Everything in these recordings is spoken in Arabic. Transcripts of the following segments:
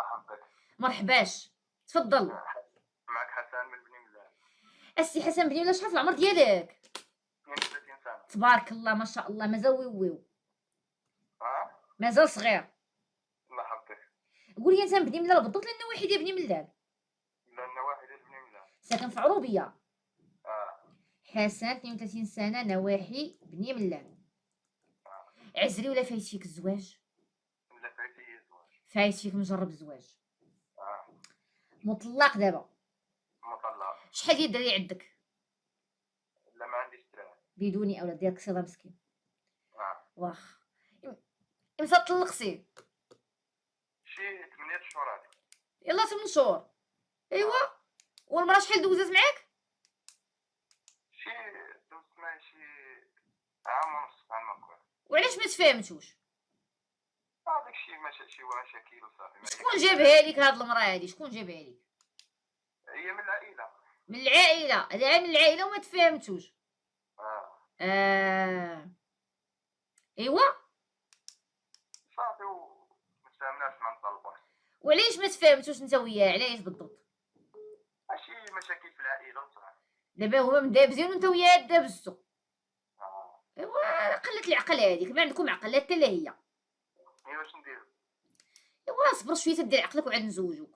مرحبا بك. مرحباش، تفضل. معك حسن من بني ملال. السي حسن بني ولا شحال في العمر ديالك؟ 32 سنة. تبارك الله ما شاء الله، مازال ويويو، مازال صغير. مرحبا بك. قول لي انت من بني ملال بالضبط، لان واحد ديال بني ملال لأن واحد ديال بني ملال. ساكن في عروبيه. اه حسن 32 سنه، نواحي بني ملال. عزري ولا فايت فيك الزواج؟ لا فايتي الزواج. فايت فيك مجرب الزواج. اه مطلق دابا. مطلق. شحال ديال الدراري عندك؟ لا ما عنديش دراري. بدوني اولاد ديالك صغار مسكين. واخا. امتى طلقتي؟ شي 8 شهور هادي. يلا 8 شهور. ايوا. والمراه شحال دوزات معاك؟ شي دوزت معايا شي عام ونص بحال ما نقول. وعلاش ما تفاهمتوش؟ هذاك الشيء شي مشاكل وصافي. شكون جابها لك هاد المراه هادي؟ شكون جابها لك؟ هي من العائلة. من العائله. هذا من العائله وما تفاهمتوش. ايوا. صافي وما تفاهمناش مع نطلقوا. وعلاش ما تفاهمتوش انت وياه؟ علاش بالضبط؟ شي مشاكل في العائلة وصافي. دابا هما مدابزين وانت وياه دابزتو. ايوا قلت العقل هذيك، ما عندكم عقل لا حتى لا هي. ايوا واش ندير؟ ايوا صبر شويه تدير عقلك وعاد نزوجوك.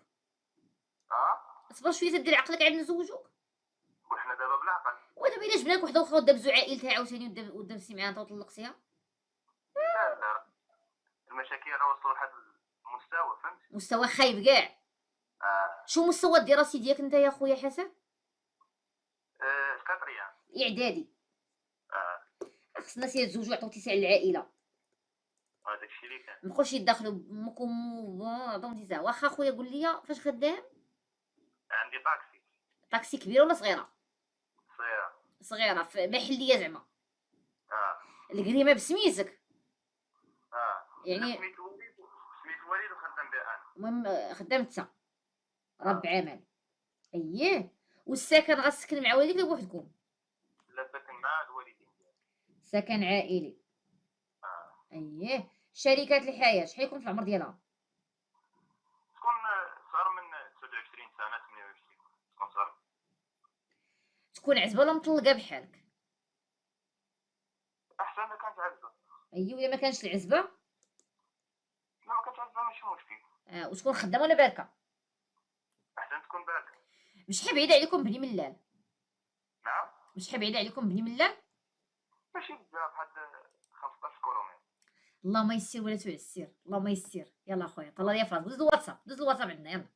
صبر شويه تدير عقلك عاد نزوجوك. وحنا دابا بالعقل. ودابا الا جبنا لك وحده اخرى ودابزو عائلتها عاوتاني ودابزتي معاها انت وطلقتيها. لا المشاكل راه وصلوا لواحد المستوى فهمتي. مستوى خايب كاع. شو مستوى الدراسي ديالك انت يا خويا حسن؟ كاتريان. اعدادي. خصنا سير تزوجوا يعطيو اتساع للعائله. هذاك الشيء اللي كان. مابقاوش يدخلوا بمكم عطيهم اتساع. واخا خويا قول لي فاش خدام؟ عندي طاكسي. طاكسي كبيره ولا صغيره؟ صغيره. صغيره في محليه زعما. الكريمه بسميتك. يعني سميت الوالد وخدام بها انا. المهم خدام انت رب عمل. اييه. والسكن غتسكن مع والديك ولا بوحدكم؟ لا ساكن مع الوالدين ديالي. سكن عائلي. اييه. شركات الحياه شحال يكون في العمر ديالها؟ تكون صغر من 29 سنه 28. تكون صغر. تكون عزبه ولا مطلقه بحالك؟ احسن ما كانت عزبه. اييه. ولا ما كانش العزبه؟ لا ما كانت عزبه ماشي مشكل. وتكون خدامه ولا باركه؟ احسن تكون باركه. شحال بعيده عليكم بني ملال؟ نعم. شحال بعيده عليكم بني ملال؟ ماشي بزاف واحد 15 كيلومتر. اللهم يسر ولا تعسر، اللهم يسر. يلا اخويا طلع لي فراسك. دوز الواتساب عندنا يلا.